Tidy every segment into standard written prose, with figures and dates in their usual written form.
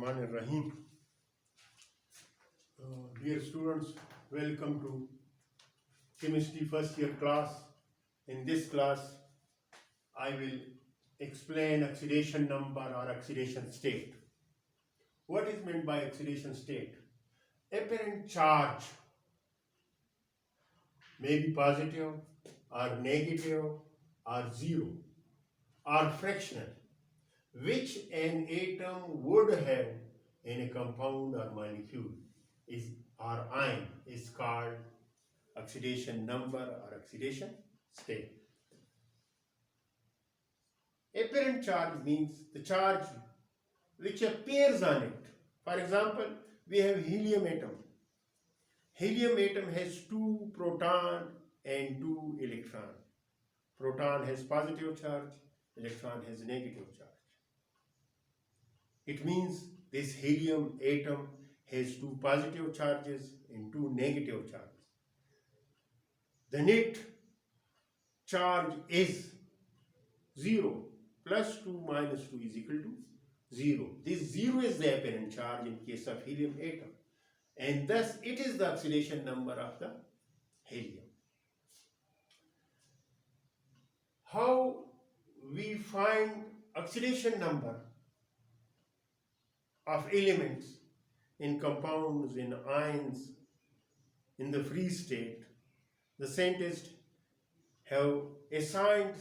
Bismillahirrahmanirrahim. Dear students, welcome to chemistry first year class. In this class, I will explain oxidation number or oxidation state. What is meant by oxidation state? Apparent charge may be positive or negative or zero or fractional, which an atom would have in a compound or molecule is or ion is called oxidation number or oxidation state. Apparent charge means the charge which appears on it. For example, we have helium atom. Helium atom has 2 proton and 2 electron. Proton has positive charge, electron has negative charge. It means this helium atom has 2 positive charges and 2 negative charges. The net charge is 0. Plus 2 minus 2 is equal to 0. This 0 is the apparent charge in case of helium atom, and thus it is the oxidation number of the helium. How we find oxidation number of elements in compounds, in ions, in the free state? The scientists have assigned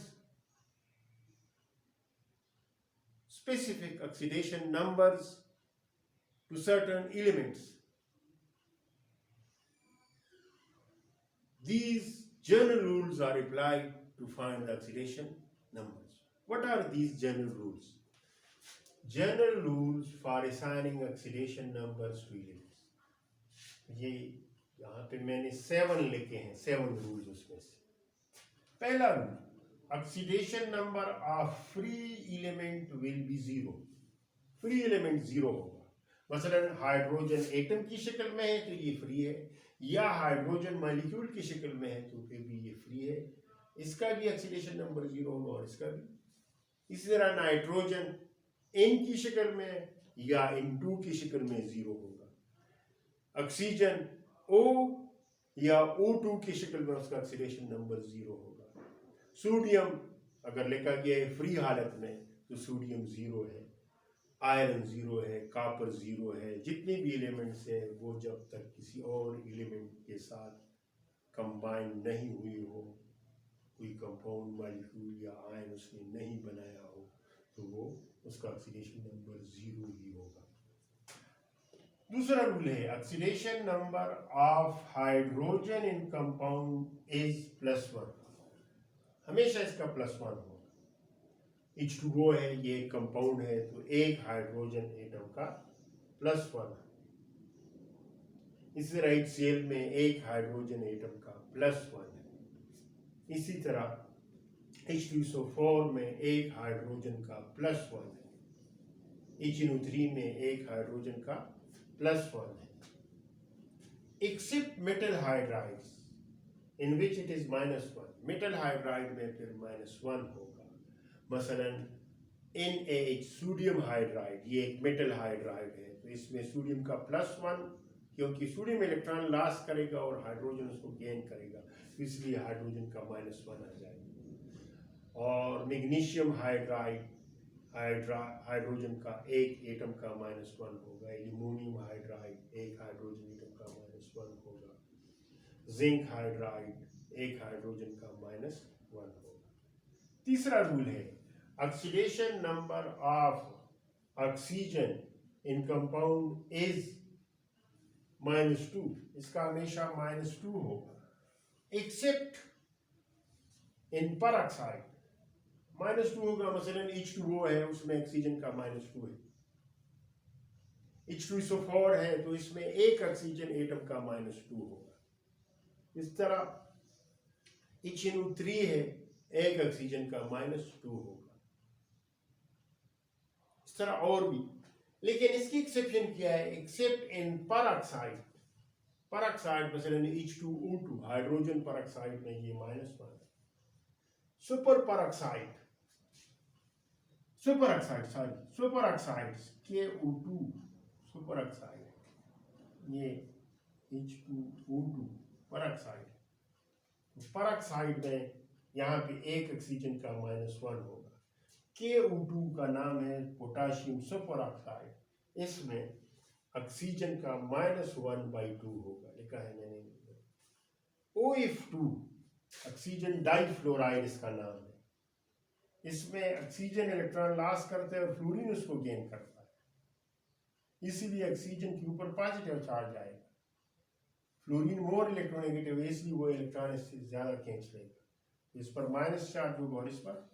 specific oxidation numbers to certain elements. These general rules are applied to find the oxidation numbers. What are these general rules? General rules for assigning oxidation numbers to elements. ये यहाँ पे मैंने 7 लिखे हैं, 7 rules उसमें से. पहला rule, oxidation number of free element will be 0. Free element 0 होगा. मसलन हाइड्रोजन एटम की शक्ल में है तो ये फ्री है, या हाइड्रोजन मॉलिक्यूल की शक्ल में है तो फिर भी ये फ्री है. इसका भी ऑक्सीडेशन नंबर 0 होगा और इसका भी. इसी तरह नाइट्रोजन N की शक्ल में या N2 की शक्ल में 0 होगा. ऑक्सीजन O या O2 की शक्ल में उसका ऑक्सीडेशन नंबर 0 होगा. सोडियम अगर लिखा गया है फ्री हालत में तो सोडियम 0 है, आयरन 0 है, कॉपर 0 है. जितने भी एलिमेंट्स हैं वो जब तक किसी और एलिमेंट के साथ कंबाइन नहीं हुई हो, कोई कंपाउंड मॉलिक्यूल या आयन उसने नहीं बनाया हो, तो वो उसका ऑक्सीडेशन नंबर 0 ही होगा. दूसरा रूल है oxidation number of hydrogen in compound is +1. हमेशा इसका +1 होगा. H2O है, ये एक कंपाउंड है तो एक हाइड्रोजन एटम का +1 है. इसी तरह HCl में एक हाइड्रोजन एटम का +1 है. इसी तरह H2SO4 में एक हाइड्रोजन का +1 है. HNO3 में एक हाइड्रोजन का +1 है. Except metal hydrides in which it is -1. Metal hydride में फिर -1 होगा. मसलन NaH सोडियम हाइड्राइड, ये एक मेटल हाइड्राइड है तो इसमें सोडियम का +1, क्योंकि सोडियम इलेक्ट्रॉन लॉस करेगा और हाइड्रोजन उसको गेन करेगा, तो इसलिए हाइड्रोजन का -1 आ जाएगा. और मैग्नीशियम हाइड्राइड, हाइड्रोजन का एक एटम का -1 होगा. एल्यूमिनियम हाइड्राइड एक हाइड्रोजन एटम का -1 होगा. जिंक हाइड्राइड एक हाइड्रोजन का -1 होगा. तीसरा रूल है oxidation number of oxygen in compound is -2. इसका हमेशा -2 होगा. एक्सेप्ट इन परऑक्साइड -2 होगा. मसलन H2O है, उसमें ऑक्सीजन का -2 है. H2SO4 है तो इसमें एक ऑक्सीजन एटम का -2 होगा. इस तरह HNO3 है, एक ऑक्सीजन का -2 होगा. इस तरह और भी, लेकिन इसकी एक्सेप्शन क्या है? एक्सेप्ट इन परऑक्साइड. परऑक्साइड मसलन H2O2 हाइड्रोजन परऑक्साइड में ये -1 है. Super oxides KO2 super oxide, ये H2O2 पर ऑक्साइड। पर ऑक्साइड में यहाँ पे एक ऑक्सीजन का -1 होगा। KO2 का नाम है पोटाशियम सुपर ऑक्साइड, इसमें ऑक्सीजन का -1/2 होगा, लिखा है मैंने। OF2 ऑक्सीजन डाइफ्लोराइड इसका नाम है, इसमें ऑक्सीजन इलेक्ट्रॉन लॉस करता है और फ्लोरीन उसको गेन करता है, इसीलिए ऑक्सीजन के ऊपर पॉजिटिव चार्ज आएगा। फ्लोरीन मोर इलेक्ट्रोनेगेटिव है, इसलिए वो इलेक्ट्रॉन इससे ज्यादा खींच लेगा, इस पर माइनस चार्ज होगा और इस पर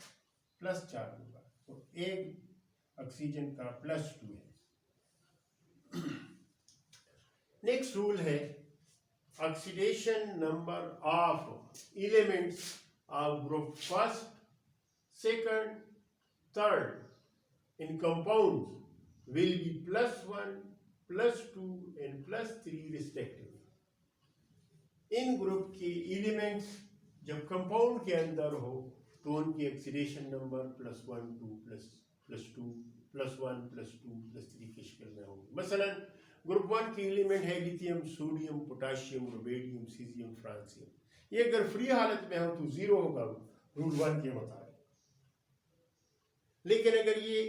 प्लस चार्ज होगा, तो एक ऑक्सीजन का +2 है। नेक्स्ट रूल है oxidation number of elements of group first, second, third in compound will be +1, +2 and +3 respectively. In group के एलिमेंट्स जब कंपाउंड के अंदर हो तो उनके ऑक्सीडेशन नंबर +1, +2, +1, +2, +3 के शक्ल में होंगे। मसलन ग्रुप 1 के एलिमेंट है lithium, sodium, potassium, rubidium, caesium, francium. ये अगर फ्री हालत में हो तो 0 होगा रूल 1 के मुताबिक, लेकिन अगर ये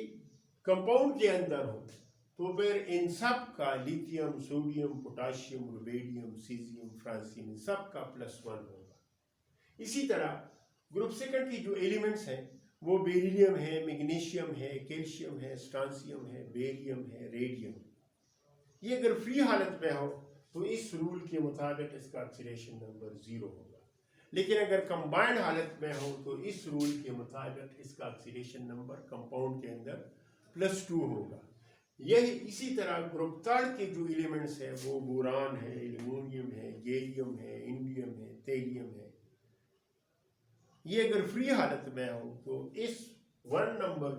कंपाउंड के अंदर हो तो फिर इन सब का lithium, sodium, potassium, rubidium, caesium, francium, इन सब का +1 होगा। इसी तरह ग्रुप सेकंड की जो एलिमेंट्स हैं वो बेरिलियम है, मैग्नीशियम है, कैल्शियम है, स्ट्रांसियम है, बेरियम है, रेडियम। ये अगर फ्री हालत में हो तो इस रूल के मुताबिक इसका ऑक्सीडेशन नंबर 0 होगा, लेकिन अगर कंबाइंड हालत में हो तो इस रूल के मुताबिक इसका ऑक्सीडेशन नंबर कंपाउंड के अंदर +2 होगा। यही इसी तरह ग्रुप थर्ड के जो एलिमेंट्स है वो बोरान है, एल्यूमिनियम है, गैलियम है, इंडियम है, थेलियम है। ये अगर फ्री हालत में हो तो इस 1 नंबर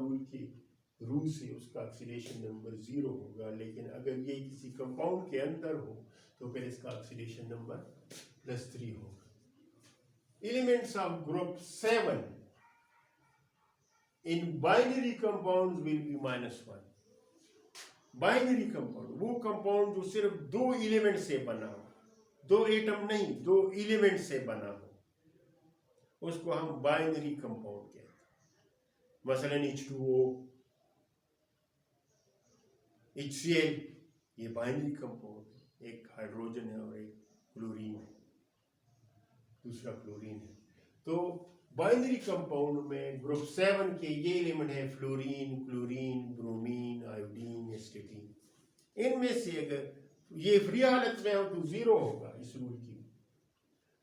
रूल से उसका ऑक्सीडेशन नंबर 0 होगा, लेकिन अगर ये किसी कंपाउंड के अंदर हो तो फिर इसका ऑक्सीडेशन नंबर +3 होगा। Elements of group 7 in binary compounds will be -1। Binary compound वो कंपाउंड जो सिर्फ 2 एलिमेंट से बना हो, 2 एटम नहीं, 2 एलिमेंट से बना हो, उसको हम बाइनरी कंपाउंड कहते हैं। मसलन H2O, HCl, ये बाइनरी कंपाउंड है, एक हाइड्रोजन है और एक क्लोरीन है, दूसरा क्लोरीन है। तो बाइनरी कंपाउंड में ग्रुप 7 के ये एलिमेंट है फ्लोरीन, क्लोरीन, ब्रोमीन, आयोडीन, एस्टेटीन। इनमें से अगर ये फ्री हालत में हो तो 0 होगा इस रूल की,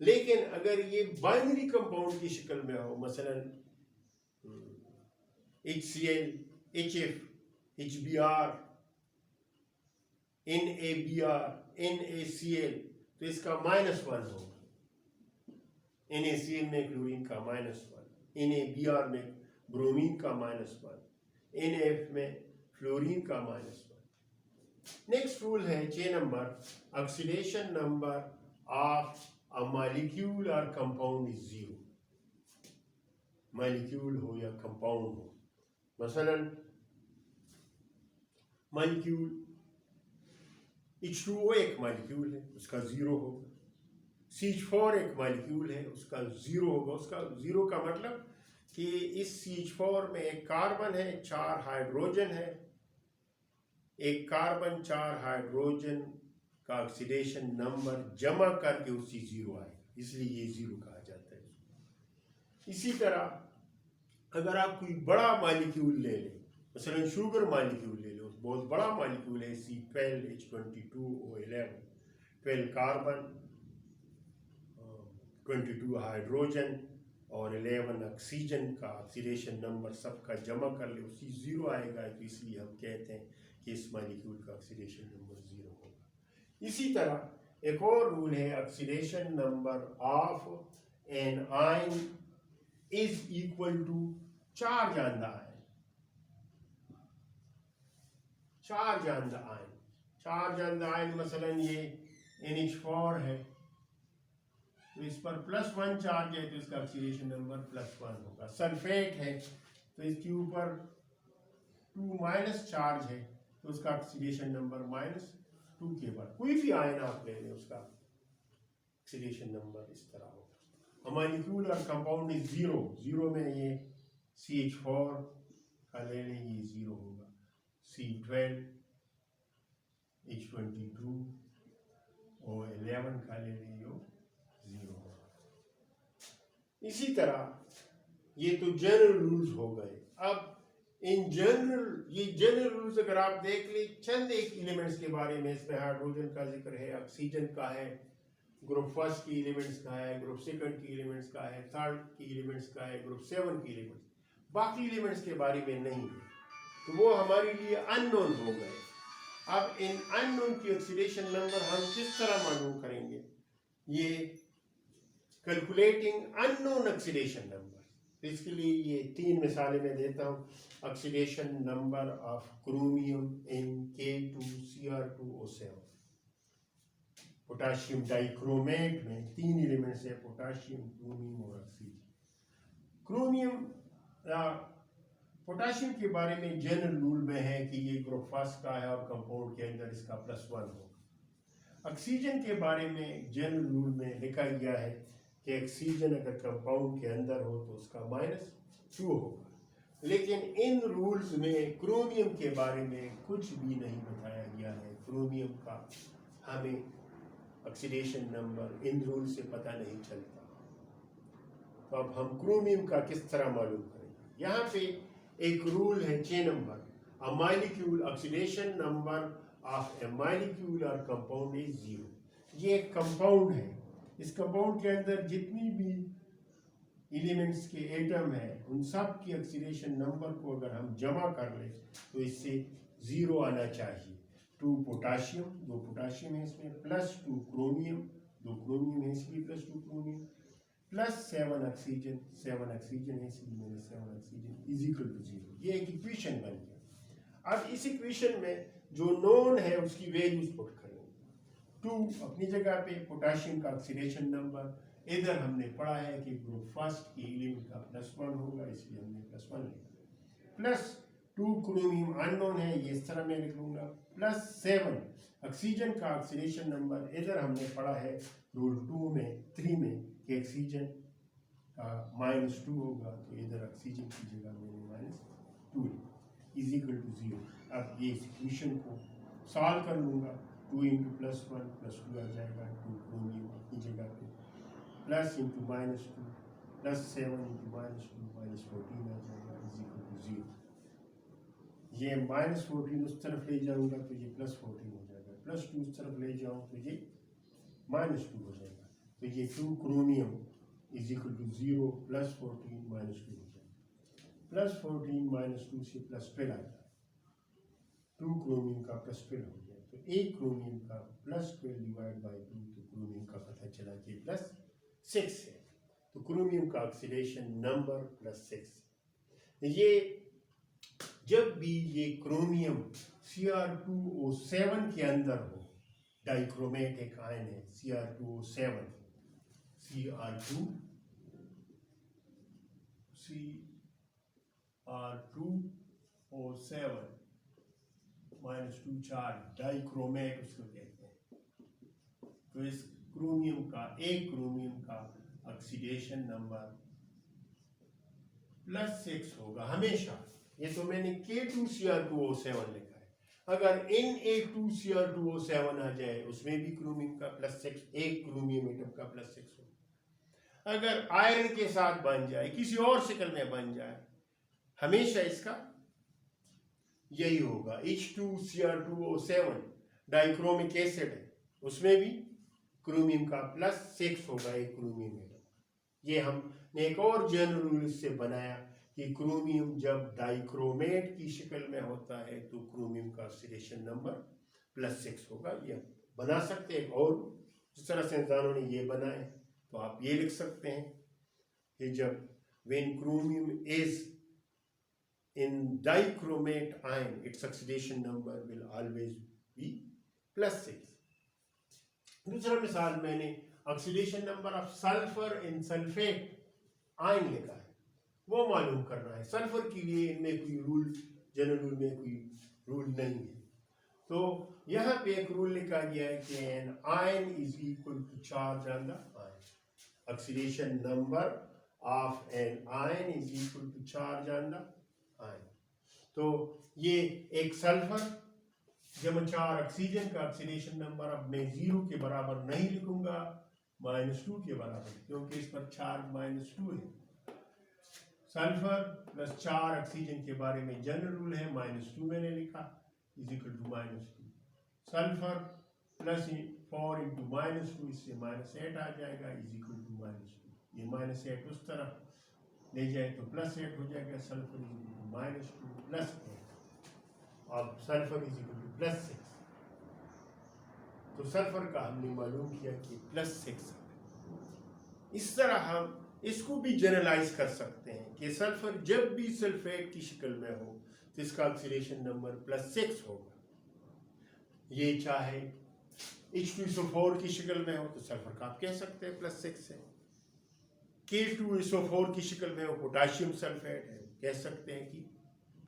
लेकिन अगर ये बाइनरी कंपाउंड की शक्ल में हो, मसलन HCl, HF, HBr, NaBr, NaCl, तो इसका -1 होगा। NaCl में क्लोरीन का -1, NaBr में ब्रोमीन का -1, NaF में फ्लोरीन का -1। नेक्स्ट रूल है 6 number, oxidation number of a molecule or compound is 0। Molecule हो या कंपाउंड हो, मसलन मॉलिक्यूल H2O एक मॉलिक्यूल है, उसका 0 होगा। CH4 एक मॉलिक्यूल है, उसका 0 होगा। उसका 0 का मतलब कि इस CH4 में एक कार्बन है, 4 हाइड्रोजन है, एक कार्बन 4 हाइड्रोजन का ऑक्सीडेशन नंबर जमा करके उसकी 0 आएगा, इसलिए ये 0 कहा जाता है। इसी तरह अगर आप कोई बड़ा मॉलिक्यूल ले लें, मसलन शुगर मॉलिक्यूल ले लो, बहुत बड़ा मॉलिक्यूल है C12H22O11, 12 कार्बन, 22 हाइड्रोजन और 11 ऑक्सीजन का ऑक्सीडेशन नंबर सबका जमा कर ले, उसकी 0 आएगा, तो इसलिए हम कहते हैं कि इस मॉलिक्यूल का ऑक्सीडेशन नंबर 0 होगा। इसी तरह एक और रूल है, oxidation number of an ion is equal to charge on the ion. Charge on the ion, charge on the ion, मसलन ये NH4 है तो इस पर +1 चार्ज है तो इसका ऑक्सीडेशन नंबर +1 होगा। सल्फेट है तो इसके ऊपर 2 - चार्ज है तो उसका ऑक्सीडेशन नंबर -2 के बाद कोई भी आयन आप ले लें उसका ऑक्सीडेशन नंबर इस तरह होगा। मॉलिक्यूल और कंपाउंड इज 0 में ये CH4 का ले लें, ये 0 होगा, C12 H22 और 11 का ले लें, यो 0 होगा। इसी तरह ये तो जनरल रूल्स हो गए। अब इन जनरल रूल्स अगर आप देख ले, चंद एक एलिमेंट्स के बारे में, इसमें हाइड्रोजन का जिक्र है, ऑक्सीजन का है, ग्रुप फर्स्ट की एलिमेंट्स का है, ग्रुप सेकंड की एलिमेंट्स का है, थर्ड की एलिमेंट्स का है, ग्रुप 7 की एलिमेंट्स, बाकी एलिमेंट्स के बारे में नहीं है, तो वो हमारे लिए अननोन हो गए। अब इन अननोन की ऑक्सीडेशन नंबर हम किस तरह मालूम करेंगे? ये कैलकुलेटिंग अननोन ऑक्सीडेशन नंबर, इसके लिए ये 3 मिसालें मैं देता हूँ। Oxidation number of chromium in K2Cr2O7, potassium dichromate में 3 एलिमेंट्स है, पोटाशियम, क्रोमियम और ऑक्सीजन। क्रोमियम पोटाशियम के बारे में जनरल रूल में है कि ये ग्रुप फर्स्ट का है और कंपाउंड के अंदर इसका +1 होगा। ऑक्सीजन के बारे में जनरल रूल में लिखा गया है कि ऑक्सीजन अगर कंपाउंड के अंदर हो तो उसका -2 होगा, लेकिन इन रूल्स में क्रोमियम के बारे में कुछ भी नहीं बताया गया है। क्रोमियम का हमें ऑक्सीडेशन नंबर इन रूल से पता नहीं चलता, तो अब हम क्रोमियम का किस तरह मालूम करेंगे? यहाँ पे एक रूल है 6 number, a molecule oxidation number of A molecule और कंपाउंड इज 0। ये एक कंपाउंड है, इस कंपाउंड के अंदर जितनी भी एलिमेंट्स के एटम है उन सब की ऑक्सीडेशन नंबर को अगर हम जमा कर लें तो इससे 0 आना चाहिए। 2 पोटाशियम, 2 पोटाशियम है इसमें, +2 क्रोमियम, 2 क्रोमियम है इसलिए +2 क्रोमियम, +7 ऑक्सीजन, 7 ऑक्सीजन है इसलिए मैंने 7 ऑक्सीजन इज इक्वल टू 0। ये एक इक्वेशन बन गया। अब इस इक्वेशन में जो नोन है उसकी वैल्यूज पुट करेंगे। 2 अपनी जगह पे, पोटाशियम का ऑक्सीडेशन नंबर, इधर हमने पढ़ा है कि ग्रुप फर्स्ट की एलिमेंट का +1 होगा इसलिए हमने +1 लिखा, +2 क्रोमियम अननोन है ये इस तरह मैं लिख लूंगा, +7 ऑक्सीजन का ऑक्सीडेशन नंबर, इधर हमने पढ़ा है रूल 3 में कि ऑक्सीजन का -2 होगा, तो इधर ऑक्सीजन की जगह मैंने -2 इज इक्वल टू 0। अब ये इक्वेशन को सॉल्व कर लूँगा, 2 × +1 +2 आ जाएगा, 2 क्रोमियम अपनी जगह पे, प्लस इंटू -2 +7 × -2 -14 आ जाएगा इज इक्वल टू 0। ये -14 उस तरफ ले जाऊंगा तो ये +14 हो जाएगा, +2 उस तरफ ले जाऊँ तो ये -2 हो जाएगा, तो ये 2 क्रोमियम इज इक्वल टू 0 +14 -2 हो जाएगा, +14 -2 से +12 आ जाएगा, 2 क्रोमियम का +12 हो जाएगा, तो 1 क्रोमियम का +12 डिवाइड बाई 2, तो क्रोमियम का पता चला कि +6 है, तो क्रोमियम का ऑक्सीडेशन नंबर +6। ये जब भी ये क्रोमियम Cr2O7 के अंदर हो, डाइक्रोमेट एक आयन है Cr2O7, Cr2O7 -2 चार्ज डाइक्रोमेट उसको कहते हैं। तो इस क्रोमियम का, एक क्रोमियम का ऑक्सीडेशन नंबर +6 होगा हमेशा। ये तो मैंने K2Cr2O7 लिखा है, अगर Na2Cr2O7 आ जाए उसमें भी क्रोमियम का +6, एक क्रोमियम एटम का +6 हो। अगर आयरन के साथ बन जाए, किसी और शक्ल में बन जाए, हमेशा इसका यही होगा। H2Cr2O7 डाइक्रोमिक एसिड है, उसमें भी क्रोमियम का +6 होगा एक क्रोमियम एटम। ये हमने एक और जनरल रूल से बनाया कि क्रोमियम जब डाइक्रोमेट की शक्ल में होता है तो क्रोमियम का ऑक्सीडेशन नंबर +6 होगा। ये बना सकते हैं, और जिस तरह से इंसानों ने ये बनाए तो आप ये लिख सकते हैं कि जब when chromium is in dichromate ion, its oxidation number will always be +6। दूसरा मिसाल मैंने oxidation number of sulphur in sulphate ion लिखा है, वो मालूम करना है। सल्फर के लिए इनमें कोई रूल, जनरल रूल में कोई रूल नहीं है, तो यहाँ पे एक रूल लिखा गया है कि an ion is equal to charge on the ion. Oxidation number of an ion is equal to charge on the ion. तो ये एक सल्फर जब 4 ऑक्सीजन का ऑक्सीडेशन नंबर अब मैं 0 के बराबर नहीं लिखूंगा, -2 के बराबर, क्योंकि इस पर चार्ज -2 है। सल्फर प्लस 4 ऑक्सीजन के बारे में जनरल रूल है, -2 मैंने लिखा is equal to -2। Sulphur plus 4 into -2, इससे -8 आ जाएगा इज इक्वल टू -2। ये -8 उस तरफ ले जाए तो +8 हो जाएगा। Sulphur is equal to -2 plus 8। अब सल्फर इज इक्वल टू +6। तो सल्फर का हमने मालूम किया कि +6। इस तरह हम इसको भी जनरलाइज कर सकते हैं कि सल्फर जब भी सल्फेट की शक्ल में हो तो इसका ऑक्सीडेशन नंबर +6 होगा। ये चाहे H2SO4 की शक्ल में हो तो सल्फर का आप कह सकते हैं +6 है। K2SO4 की शक्ल में हो, पोटाशियम सल्फेट है, कह सकते हैं कि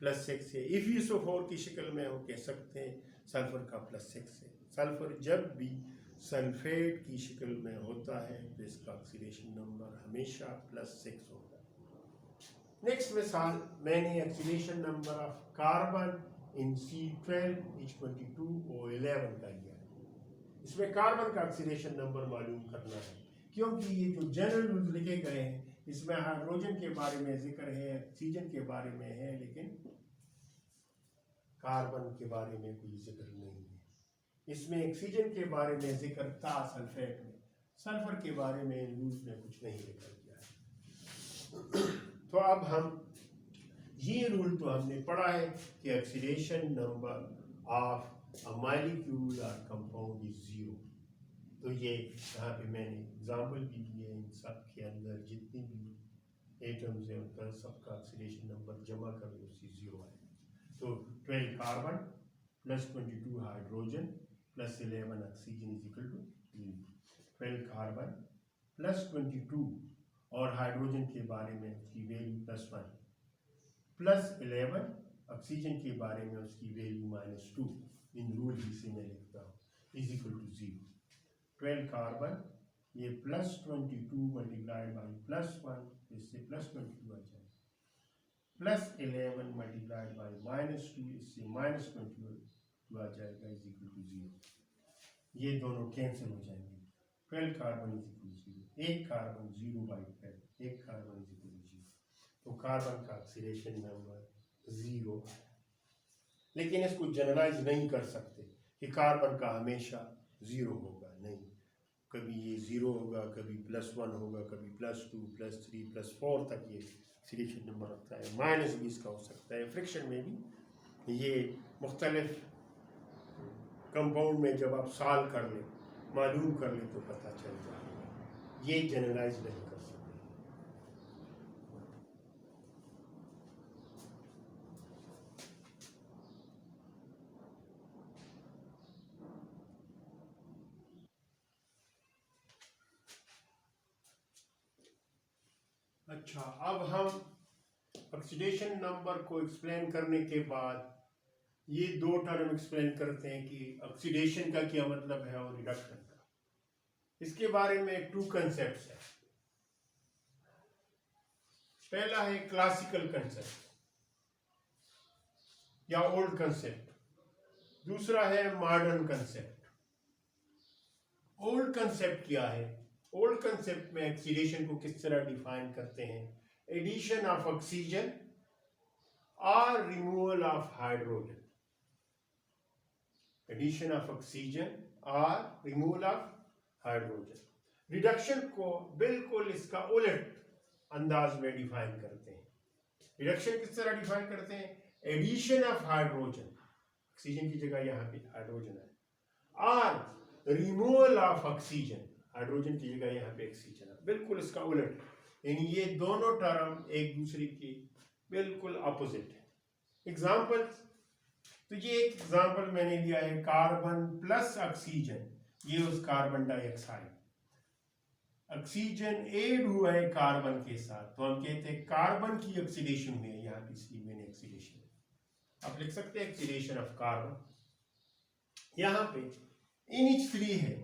+6 है। FeSO4 की शक्ल में हो, कह सकते हैं सल्फर का +6 है। सल्फर जब भी सल्फेट की शक्ल में होता है तो इसका ऑक्सीडेशन नंबर हमेशा +6 होगा। नेक्स्ट मिसाल मैंने oxidation number of carbon in C12H22O11 का लिया है। इसमें कार्बन का ऑक्सीडेशन नंबर मालूम करना है, क्योंकि ये जो जनरल रूल्स लिखे गए हैं इसमें हाइड्रोजन के बारे में जिक्र है, ऑक्सीजन के बारे में है, लेकिन कार्बन के बारे में कोई जिक्र नहीं है। इसमें ऑक्सीजन के बारे में जिक्र था सल्फेट में, सल्फर के बारे में रूल्स में कुछ नहीं लिखा गया है। तो अब हम ये रूल तो हमने पढ़ा है कि oxidation number of a molecule और कंपाउंड इज 0। तो ये यहाँ पे मैंने एग्जाम्पल भी दिए हैं। इन सब के अंदर जितनी भी एटम्स हैं उनका सबका ऑक्सीडेशन नंबर जमा कर लो, उससे 0 आए। तो 12 carbon plus 22 hydrogen plus 11 oxygen is equal to 0। 12 carbon plus 22 और हाइड्रोजन के बारे में उसकी वैल्यू +1 प्लस 11 ऑक्सीजन के बारे में उसकी वैल्यू -2। इन रूल से मैं लिखता हूँ इज इक्वल टू 0। 12 कार्बन ये +22 मल्टीप्लाइड बाई +1, इससे +22 आ जाएगा, प्लस 11 मल्टीप्लाइड बाई -2, इससे -22 आ जाएगा इज इक्वल टू 0। ये दोनों कैंसिल हो जाएंगे। 12 carbon is equal to 0, 1 carbon 0 by 12, 1 carbon is equal to 0। तो कार्बन का ऑक्सीडेशन नंबर 0 है। लेकिन इसको जनरलाइज नहीं कर सकते कि कार्बन का हमेशा 0 होगा, नहीं। कभी ये 0 होगा, कभी +1 होगा, कभी +2 +3 +4 तक ये ऑक्सीडेशन नंबर रखता है। -20 का हो सकता है। फ्रिक्शन में भी ये मुख्तलिफ कंपाउंड में जब आप सॉल्व कर ले, मालूम कर ले तो पता चल जाएगा। ये जनरलाइज नहीं कर सकते। अच्छा, अब हम ऑक्सीडेशन नंबर को एक्सप्लेन करने के बाद ये 2 टर्म एक्सप्लेन करते हैं कि ऑक्सीडेशन का क्या मतलब है और रिडक्शन का। इसके बारे में 2 कंसेप्ट्स हैं। पहला है क्लासिकल कंसेप्ट या ओल्ड कंसेप्ट, दूसरा है मॉडर्न कंसेप्ट। ओल्ड कंसेप्ट क्या है? ओल्ड कंसेप्ट में ऑक्सीडेशन को किस तरह डिफाइन करते हैं? एडिशन ऑफ ऑक्सीजन और removal of hydrogen. Addition of oxygen और रिमूवल ऑफ हाइड्रोजन। रिडक्शन को बिल्कुल इसका उलट अंदाज में डिफाइन करते हैं। रिडक्शन किस तरह डिफाइन करते हैं? एडिशन ऑफ हाइड्रोजन, ऑक्सीजन की जगह यहाँ पे हाइड्रोजन है, और रिमूवल ऑफ ऑक्सीजन, हाइड्रोजन की जगह यहाँ पे ऑक्सीजन है। बिल्कुल इसका उलट, यानी ये दोनों टर्म एक दूसरे के बिल्कुल अपोजिट है। एग्जाम्पल्स, तो ये एक एग्जाम्पल मैंने लिया है कार्बन प्लस ऑक्सीजन, ये उस कार्बन डाइऑक्साइड, ऑक्सीजन एड हुआ है कार्बन के साथ, तो हम कहते हैं कार्बन की ऑक्सीडेशन हुई है यहाँ पे, इसलिए मैंने ऑक्सीडेशन, आप लिख सकते हैं ऑक्सीडेशन ऑफ कार्बन। यहाँ पे NH3 है,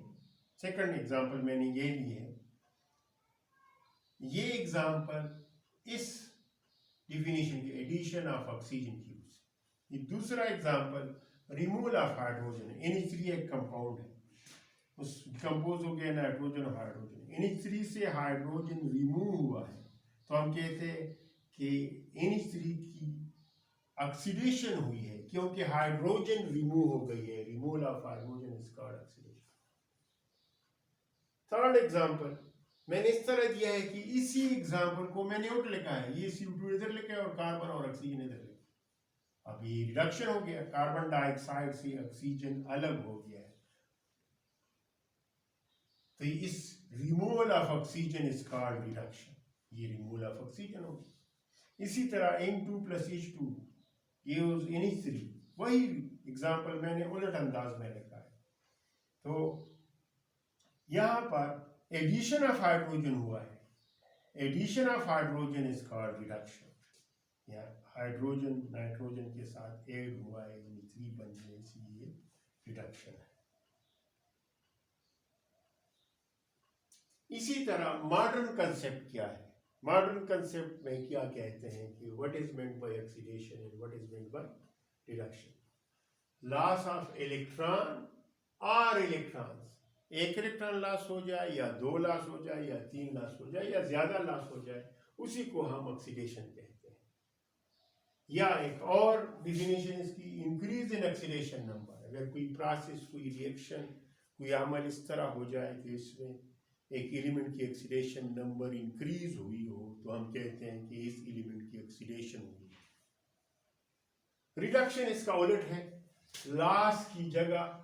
सेकंड एग्जांपल मैंने ये लिए है। ये एग्जांपल इस डिफिनीशन की एडिशन ऑफ ऑक्सीजन की यूज। ये दूसरा example removal of hydrogen. NH3 एक कंपाउंड है, उस कंपोज हो गया नाइट्रोजन और हाइड्रोजन। NH3 से हाइड्रोजन रिमूव हुआ है तो हम कहते हैं कि NH3 की ऑक्सीडेशन हुई है, क्योंकि हाइड्रोजन रिमूव हो गई है। Removal of hydrogen is called oxidation. Third example मैंने इस तरह दिया है कि इसी एग्जांपल को मैंने उल्ट लिखा है, ये CO2 इधर लिखा है और कार्बन और ऑक्सीजन इधर लिखा। अब ये रिडक्शन हो गया, कार्बन डाइऑक्साइड से ऑक्सीजन अलग हो गया है, तो इस removal of oxygen is called reduction. ये रिमूवल ऑफ ऑक्सीजन हो गया। इसी तरह N2 + H2 gives NH3, वही एग्जांपल मैंने उलट अंदाज में लिखा है। तो यहाँ पर एडिशन ऑफ हाइड्रोजन हुआ है, addition of hydrogen is called reduction. या हाइड्रोजन नाइट्रोजन के साथ ऐड हुआ है, NH3 बन गया, इसलिए रिडक्शन है। इसी तरह मॉडर्न कंसेप्ट क्या है? मॉडर्न कंसेप्ट में क्या कहते हैं कि what is meant by oxidation and what is meant by reduction. Loss of electron और इलेक्ट्रॉन्स, एक इलेक्ट्रॉन लॉस हो जाए या 2 लॉस हो जाए या 3 लॉस हो जाए या ज्यादा लॉस हो जाए, उसी को हम ऑक्सीडेशन कहते हैं। या एक और डिफिनेशन इसकी, इंक्रीज इन ऑक्सीडेशन नंबर। अगर कोई प्रोसेस, कोई रिएक्शन, कोई अमल इस तरह हो जाए कि इसमें एक एलिमेंट की ऑक्सीडेशन नंबर इंक्रीज हुई हो, तो हम कहते हैं कि इस एलिमेंट की ऑक्सीडेशन हुई। रिडक्शन इसका उलट है, लॉस की जगह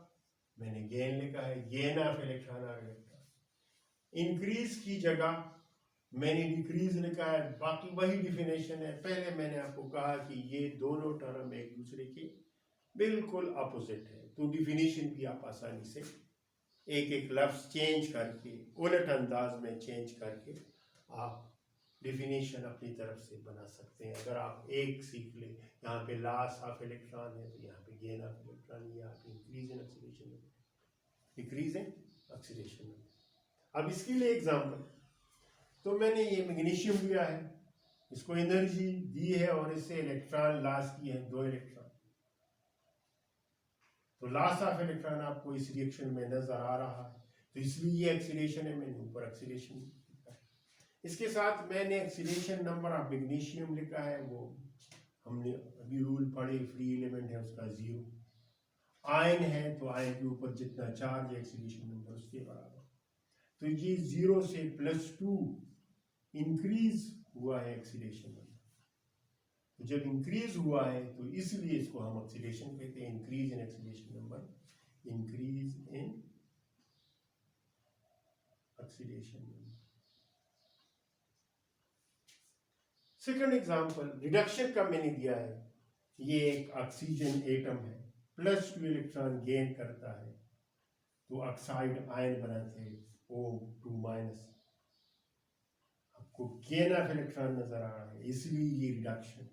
मैंने गेन लिखा है, गेन ऑफ इलेक्ट्रॉन और इलेक्ट्रॉन। इंक्रीज की जगह मैंने डिक्रीज लिखा है, बाकी वही डिफिनेशन है। पहले मैंने आपको कहा कि ये दोनों टर्म एक दूसरे के बिल्कुल अपोजिट है, तो डिफिनेशन भी आप आसानी से एक एक लफ्ज चेंज करके, उलट अंदाज में चेंज करके आप डिफिनेशन अपनी तरफ से बना सकते हैं। अगर आप एक सीख ले, यहाँ पे लॉस ऑफ इलेक्ट्रॉन है तो यहाँ पे गेन ऑफ इलेक्ट्रॉन, यहाँ पे increase in oxidation, decrease in oxidation. अब इसके लिए एग्जांपल, तो मैंने ये मैग्नीशियम लिया है, इसको एनर्जी दी है और इससे इलेक्ट्रॉन लॉस किए हैं 2 इलेक्ट्रॉन। तो लॉस ऑफ इलेक्ट्रॉन आपको इस रिएक्शन में नजर आ रहा है, तो इसलिए ये ऑक्सीडेशन है, मैंने ऊपर ऑक्सीडेशन लिखा है। इसके साथ मैंने ऑक्सीडेशन नंबर ऑफ मैग्नीशियम लिखा है, वो हमने अभी रूल पढ़े, फ्री एलिमेंट है उसका 0। आयन है तो आयन के ऊपर जितना चार्ज है ऑक्सीडेशन नंबर उसके बराबर। तो ये 0 से +2 इंक्रीज हुआ है ऑक्सीडेशन नंबर। तो जब इंक्रीज हुआ है तो इसलिए इसको हम ऑक्सीडेशन कहते हैं, increase in oxidation number, increase in oxidation number. Second example reduction का मैंने दिया है, ये एक ऑक्सीजन एटम है, +2 इलेक्ट्रॉन गेन करता है तो ऑक्साइड आयन बनाते हैं O2-। आपको गेन ऑफ इलेक्ट्रॉन नजर आ रहा है, इसलिए ये रिडक्शन।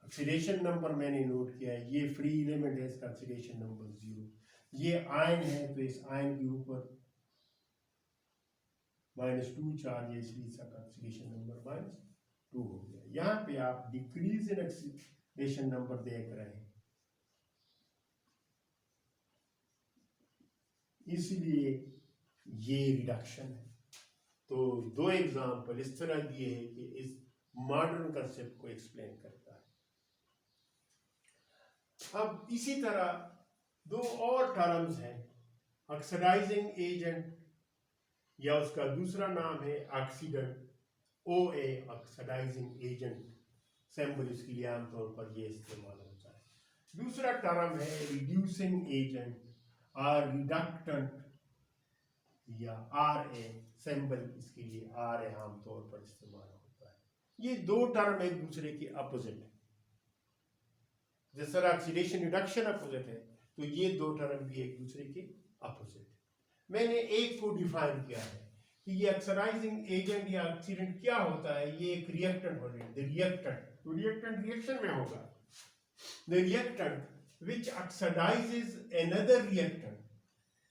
ऑक्सीडेशन नंबर मैंने नोट किया है, ये फ्री एलिमेंट है, इसका ऑक्सीडेशन नंबर 0। ये आयन है तो इस आयन के ऊपर -2 चार्ज है, इसलिए इसका ऑक्सीडेशन नंबर -2 हो गया। यहाँ पे आप डिक्रीज इन ऑक्सीडेशन नंबर देख रहे हैं, इसलिए ये रिडक्शन है। तो 2 एग्जांपल इस तरह दिए हैं कि इस मॉडर्न कंसेप्ट को एक्सप्लेन करता है। अब इसी तरह 2 और टर्म्स हैं, ऑक्सीडाइजिंग एजेंट या उसका दूसरा नाम है oxidant, OA, oxidising agent symbol इसके लिए आमतौर पर ये इस्तेमाल होता है। दूसरा टर्म है रिड्यूसिंग एजेंट और रिडक्टेंट या RA, सिंबल इसके लिए RA आमतौर पर इस्तेमाल होता है। ये 2 टर्म एक दूसरे के अपोजिट है, जिस तरह ऑक्सीडेशन रिडक्शन अपोजिट है, तो ये 2 टर्म भी एक दूसरे के अपोजिट है। मैंने एक को डिफाइन किया है कि ये ऑक्सीडाइजिंग एजेंट या ऑक्सीडेंट क्या होता है, ये एक रिएक्टेंट होता है, रिएक्टेंट। तो रिएक्टेंट रिएक्शन में होगा, the reactant which oxidizes another reactant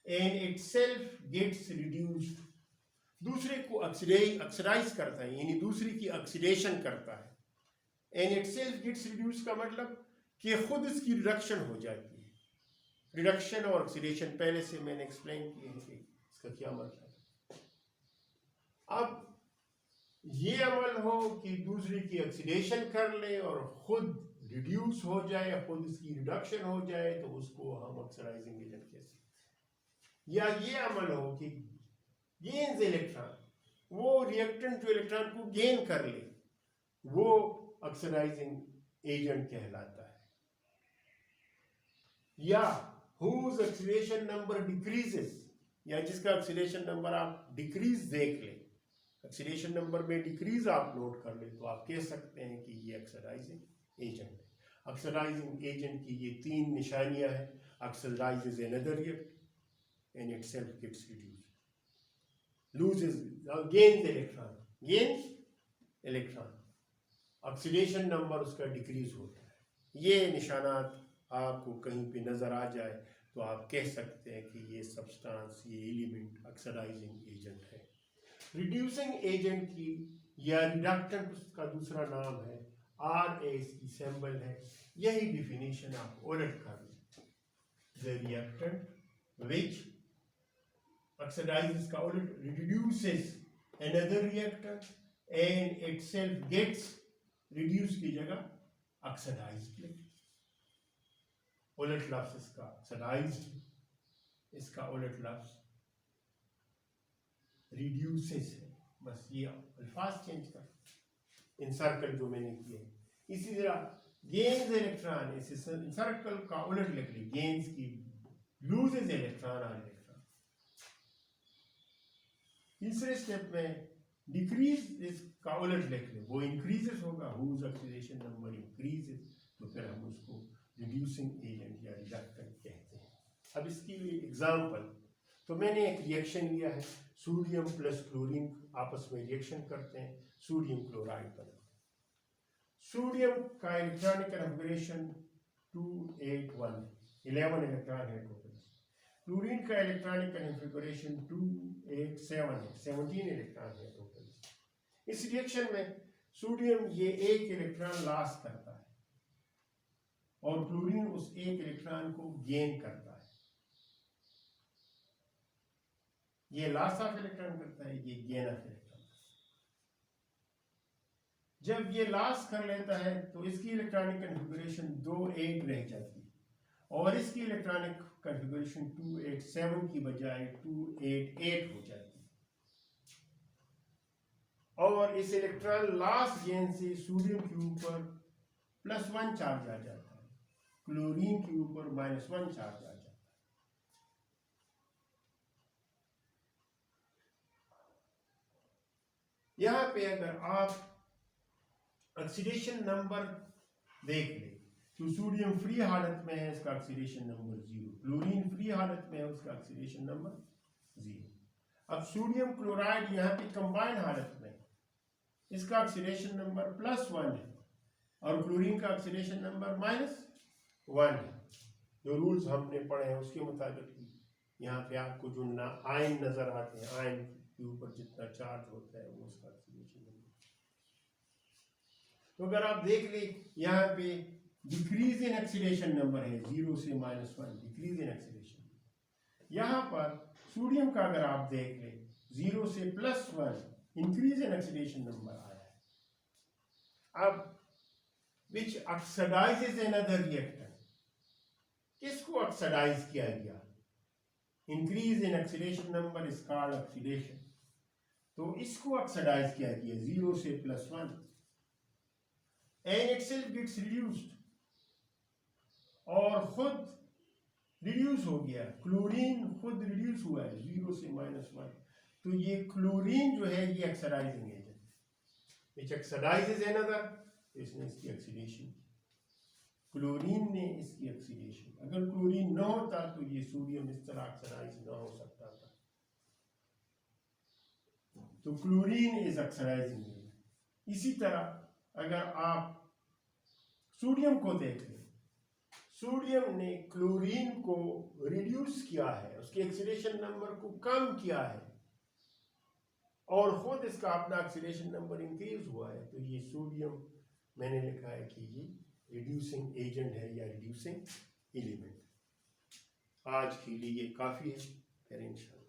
and itself gets reduced. दूसरे को ऑक्सीडाइज करता है, यानी दूसरी की ऑक्सीडेशन करता है. एंड itself gets reduced का मतलब कि खुद इसकी रिडक्शन हो जाती है. रिडक्शन और ऑक्सीडेशन पहले से मैंने एक्सप्लेन किया है कि इसका क्या मतलब है. अब ये अमल हो कि दूसरे की ऑक्सीडेशन कर ले और खुद रिड्यूस हो जाए, खुद इसकी रिडक्शन हो जाए, तो उसको हम ऑक्सीडाइजिंग एजेंट कह सकते हैं. या ये अमल हो कि गेन्स इलेक्ट्रॉन, वो रिएक्टेंट जो इलेक्ट्रॉन को गेन कर ले, वो ऑक्सीडाइजिंग एजेंट कहलाता है. या whose oxidation number decreases, या जिसका ऑक्सीडेशन नंबर आप डिक्रीज देख ले, ऑक्सीडेशन नंबर में डिक्रीज आप नोट कर ले, तो आप कह सकते हैं कि ये ऑक्सीडाइजिंग एजेंट है. ऑक्सीडाइजिंग एजेंट की ये 3 निशानियां हैं. Oxidises another reactant and itself gets reduced, loses, gains electron, oxidation number उसका डिक्रीज होता है. ये निशानात आपको कहीं पे नजर आ जाए तो आप कह सकते हैं कि ये सब्सटेंस, ये एलिमेंट ऑक्सीडाइजिंग एजेंट है. रिड्यूसिंग एजेंट की या रिडक्टेंट उसका दूसरा नाम है. RA इसकी सिंबल है. यही डिफिनेशन आप उलट कर लें. द रिएक्टेंट विच oxidizes का उलट reduces another reactant and itself gets reduce की जगह oxidized. उलट लफ्ज इसका oxidized, इसका उलट लफ्ज reduces है. बस ये अल्फाज चेंज कर इन सर्कल जो मैंने किए. इसी तरह गेन्स इलेक्ट्रॉन, इस सर्कल का उलट लिख ली. गेन्स की लूजेस इलेक्ट्रॉन और इलेक्ट्रॉन. तीसरे स्टेप में डिक्रीज इसका उलट लिख ले, वो इंक्रीजेस होगा. whose oxidation number increases, तो फिर हम उसको रिड्यूसिंग एजेंट या रिडक्टेंट कहते हैं. अब इसकी एग्जांपल, तो मैंने एक रिएक्शन लिया है. सोडियम प्लस क्लोरीन आपस में रिएक्शन करते हैं, सोडियम क्लोराइड बनता है. सोडियम का इलेक्ट्रॉनिक कन्फिगरेशन 281, 11 इलेक्ट्रॉन है टोटल. क्लोरीन का इलेक्ट्रॉनिक कन्फिगरेशन 287 है, 17 इलेक्ट्रॉन है टोटल. इस रिएक्शन में सोडियम ये एक इलेक्ट्रॉन लॉस करता है और क्लोरीन उस एक इलेक्ट्रॉन को गेन करता है. ये लॉस ऑफ इलेक्ट्रॉन करता है, ये गेन ऑफ इलेक्ट्रॉन. जब ये लॉस कर लेता है तो इसकी इलेक्ट्रॉनिक कन्फिगरेशन 28 रह जाती है और इसकी इलेक्ट्रॉनिक कन्फिगरेशन 287 की बजाय 288 हो जाती है. और इस इलेक्ट्रॉन लॉस गेन से सोडियम के ऊपर +1 चार्ज आ जाता है, क्लोरीन के ऊपर -1 चार्ज आ जाता है. यहां पे अगर आप ऑक्सीडेशन नंबर देख ले तो सोडियम फ्री हालत में है, इसका ऑक्सीडेशन नंबर 0. क्लोरीन फ्री हालत में है, उसका ऑक्सीडेशन नंबर 0. अब सोडियम क्लोराइड यहाँ पे कंबाइंड हालत में, इसका ऑक्सीडेशन नंबर +1 है और क्लोरीन का ऑक्सीडेशन नंबर -1 है. जो रूल्स हमने पढ़े हैं उसके मुताबिक यहाँ पे आपको जो आयन नजर आते हैं, आयन के ऊपर जितना चार्ज होता है वो उसका ऑक्सीडेशन नंबर. तो अगर आप देख ले यहाँ पे डिक्रीज इन ऑक्सीडेशन नंबर है, 0 से -1 डिक्रीज इन ऑक्सीडेशन. यहाँ पर सोडियम का अगर आप देख ले 0 से +1 इंक्रीज इन ऑक्सीडेशन नंबर आया है. अब which oxidizes another reactant, किसको ऑक्सीडाइज किया गया? Increase in oxidation number is called oxidation. तो इसको ऑक्सीडाइज किया गया 0 से +1 and itself gets reduced, और खुद रिड्यूस हो गया. क्लोरीन खुद रिड्यूस हुआ है 0 से -1. तो ये क्लोरीन जो है ये oxidising agent, which oxidizes another, इसने इसकी ऑक्सीडेशन, क्लोरीन ने इसकी ऑक्सीडेशन. अगर क्लोरीन न होता तो ये सोडियम इस तरह ऑक्सीडाइज ना हो सकता था. तो क्लोरीन इज ऑक्सीडाइजिंग एजेंट. इसी तरह अगर आप सोडियम को देख लें, सोडियम ने क्लोरीन को रिड्यूस किया है, उसके ऑक्सीडेशन नंबर को कम किया है और खुद इसका अपना ऑक्सीडेशन नंबर इंक्रीज हुआ है, तो ये सोडियम मैंने लिखा है कि ये रिड्यूसिंग एजेंट है या रिड्यूसिंग एलिमेंट। आज के लिए ये काफ़ी है, फिर इंशाल्लाह।